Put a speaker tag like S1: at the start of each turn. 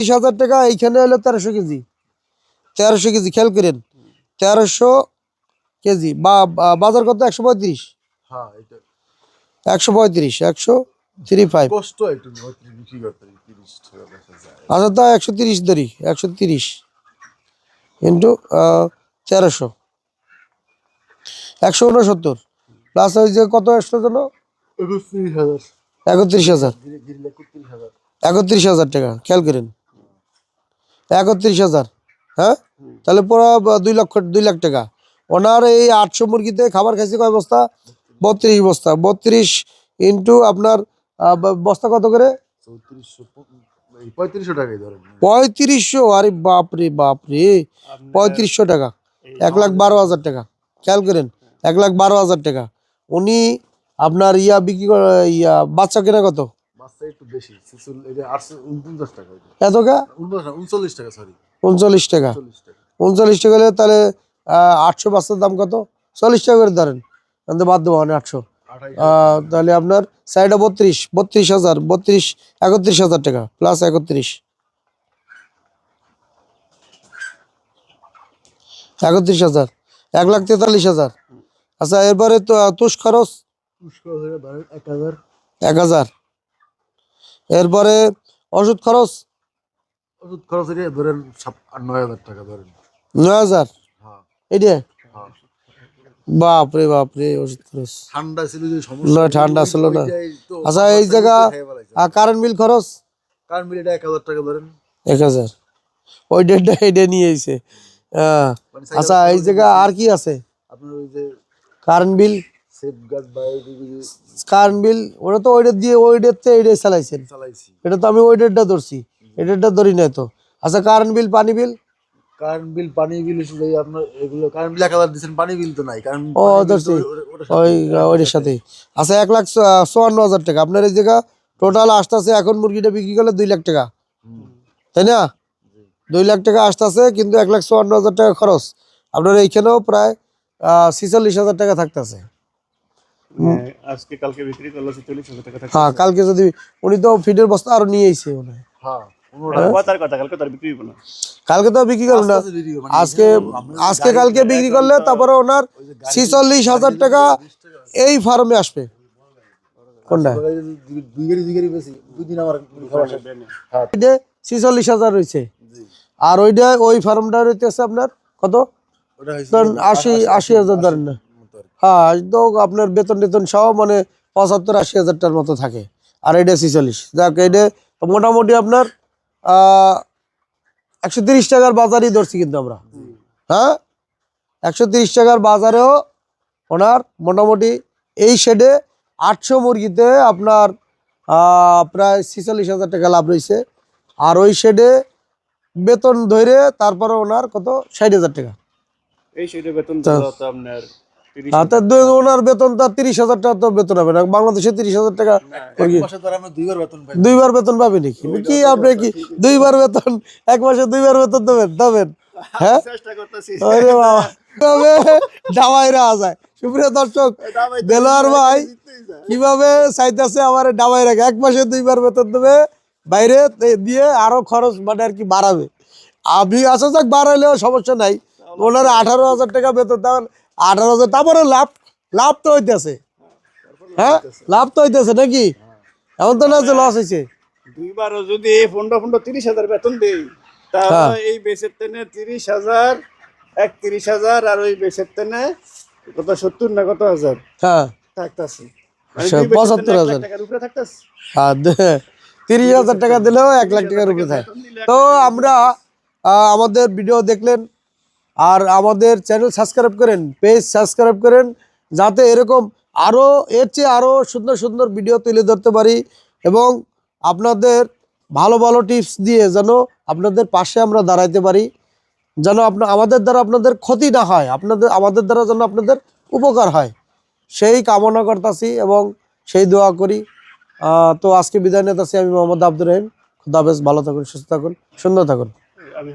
S1: 30,000 টাকা। এইখানে হলো 1300 কেজি, 1300 কেজি খেয়াল করেন, 1300 কেজি বাজার কত? 135।
S2: হ্যাঁ এটা
S1: 135 135
S2: কষ্ট একটু বিক্রি করতে 30 টাকা বেচা যায়।
S1: আচ্ছা তা 130 ধরি, 130 ইন্টু 1300, 169 প্লাস ওই যে কত আসলো যেন
S2: 31,000
S1: 31,000,
S2: 31,000
S1: 31,000 টাকা খেয়াল করেন, 31,000। হ্যাঁ, তাহলে পুরো 2 লাখ টাকা। ওনার এই 800 মুরগিতে খাবার খাইছে কয় বস্তা? 32 বস্তা। 32 ইন্টু আপনার বস্তা কত করে?
S2: 3500 টাকাই ধরেন।
S1: 3500, আরে বাপরে বাপরে, 3500 টাকা, 1,12,000 টাকা খেয়াল করেন, 1,12,000 টাকা। উনি আপনার বিক্রি করে বাচ্চা কেনা কত?
S2: বাচ্চা একটু বেশি, এটা 849 টাকা।
S1: এত কা
S2: 39 টাকা, সরি
S1: 39 টাকা।
S2: 39 টাকা
S1: 39 টাকা হলে তাহলে 800 বাচ্চার দাম কত? 40 টাকা করে ধরেন, তাহলে বাদ দেবো মানে 800। তাহলে আপনার সাইডে 32,000, 31,000 টাকা প্লাস 31,000, 1,43,000। আচ্ছা এরপরে তো তুষ খরচ 1,000। এরপরে ওষুধ খরচ
S2: ধরেন 9,000 টাকা ধরেন।
S1: 9,000।
S2: হ্যাঁ
S1: এইটা
S2: হ্যাঁ
S1: বাপরে বাপরে, ওষুধ খরচ
S2: ঠান্ডা ছিল যে সমস্যা,
S1: না, ঠান্ডা ছিল না।
S2: ওইটাই তো।
S1: আচ্ছা এই জায়গা কারেন্ট বিল খরচ
S2: কারণ মিলিটা 1,000 টাকা ধরেন।
S1: 1,000, ওই ডেটটা এইটা নিয়ে আইছে। আচ্ছা এই জায়গা আর কি আছে?
S2: আপনার ওই যে
S1: কারেন্ট বিল,
S2: সেফগার্ড বা
S1: কারেন্ট বিল ওটা তো ওই ডেট দিয়ে ওই ডেটতে এইটাই চালাইছেন।
S2: চালাইছি।
S1: এটা তো আমি ওই ডেটটা ধরছি, এই ডেটটা ধরি নাই তো। আচ্ছা কারেন্ট বিল, পানি বিল,
S2: পানি বিল শুধু আপনার এগুলো কারেন্ট বিল 1,000 দিচ্ছেন, পানি বিল তো নাই। কারণ
S1: ও ধরছি ওইটার সাথে। আচ্ছা 1,54,000 টাকা। আপনার এই জায়গা টোটাল আসতেছে এখন মুরগিটা বিক্রি করলে 2 লাখ টাকা, তাই না? 2 লাখ টাকা আসতেছে, কিন্তু 1,54,000 টাকা খরচ। আপনার এইখানেও প্রায় 46,000 টাকা থাকতেছে।
S3: আজকে কালকে বিক্রি করলে 46,000 টাকা থাকে।
S1: হ্যাঁ কালকে যদি উনি তো ফিডের বস্তা আরো নিয়ে আইছে মনে হয়।
S2: হ্যাঁ
S3: কথার কথা, কালকে তার বিক্রি হবে না।
S1: কালকে তো বিক্রি করবেন না, আজকে কালকে বিক্রি করলে তারপরে ওনার 46,000 টাকা এই ফার্মে আসবে। কোনটা? 46,000 রয়েছে। আর ওইটা ওই ফার্মটা রইতেছে আপনার কত? 80,000 ধরেন না। হ্যাঁ তো আপনার বেতন টেতন সহ মানে 75-80,000 টাকার মতো থাকে। আর এটা 46, যাক এটা মোটামুটি আপনার 130 টাকার বাজারই ধরছি কিন্তু আমরা। হ্যাঁ 130 টাকার বাজারেও ওনার মোটামুটি এই শেডে 800 মুরগিতে আপনার প্রায় 46,000 টাকা লাভ রয়েছে। আর ওই শেডে বেতন ধরে তারপরে ওনার কত? 60,000 টাকা।
S3: এই সেটা বেতন তো আপনার
S1: ওনার বেতন তো 30,000 টাকা তো বেতন হবে না বাংলাদেশে। 30,000 টাকা দুইবার বেতন পাবে নাকি? কি আপনি কি দুইবার বেতন এক মাসে 2বার বেতন দেবেন? হ্যাঁ ডাবাইরা যায়। সুপ্রিয় দর্শক, দেলোয়ার ভাই কিভাবে চাইতেছে আমার ডাবাই রাখে, 1 মাসে 2বার বেতন দেবে, বাইরে দিয়ে আরো খরচ মানে আর কি বাড়াবে। আমি আসা যাক বাড়াইলেও সমস্যা নাই। ওনার 18,000 টাকা বেতন, তাহলে 18,000, তারপরে লাভ তো হইতেছে। হ্যাঁ লাভ তো হইতেছে নাকি? এমন তো না যে লস হয়েছে।
S3: দুইবারও যদি 15-30,000 বেতন দেই, তাহলে এই বেচের তেনে 30,000, 31,000, আর ওই বেচের তেনে কত 70 না কত হাজার
S1: হ্যাঁ
S3: থাকতেছে,
S1: 75,000
S3: টাকার উপরে থাকতেছে।
S1: 30,000 টাকা দিলেও 1 লাখ টাকার উপরে থাকে। তো আমরা আমাদের ভিডিও দেখলেন, আর আমাদের চ্যানেল সাবস্ক্রাইব করেন, পেজ সাবস্ক্রাইব করেন, যাতে এরকম আরও এর চেয়ে আরও সুন্দর সুন্দর ভিডিও তুলে ধরতে পারি, এবং আপনাদের ভালো ভালো টিপস দিয়ে যেন আপনাদের পাশে আমরা দাঁড়াইতে পারি, যেন আমাদের দ্বারা আপনাদের ক্ষতি না হয়, আমাদের দ্বারা যেন আপনাদের উপকার হয়, সেই কামনা করতেছি এবং সেই দোয়া করি। তো আজকে বিদায় নিতেছি আমি মোহাম্মদ আব্দুর রহিম। খুদা হাফেজ, ভালো থাকুন, সুস্থ থাকুন, সুন্দর থাকুন।
S3: আমি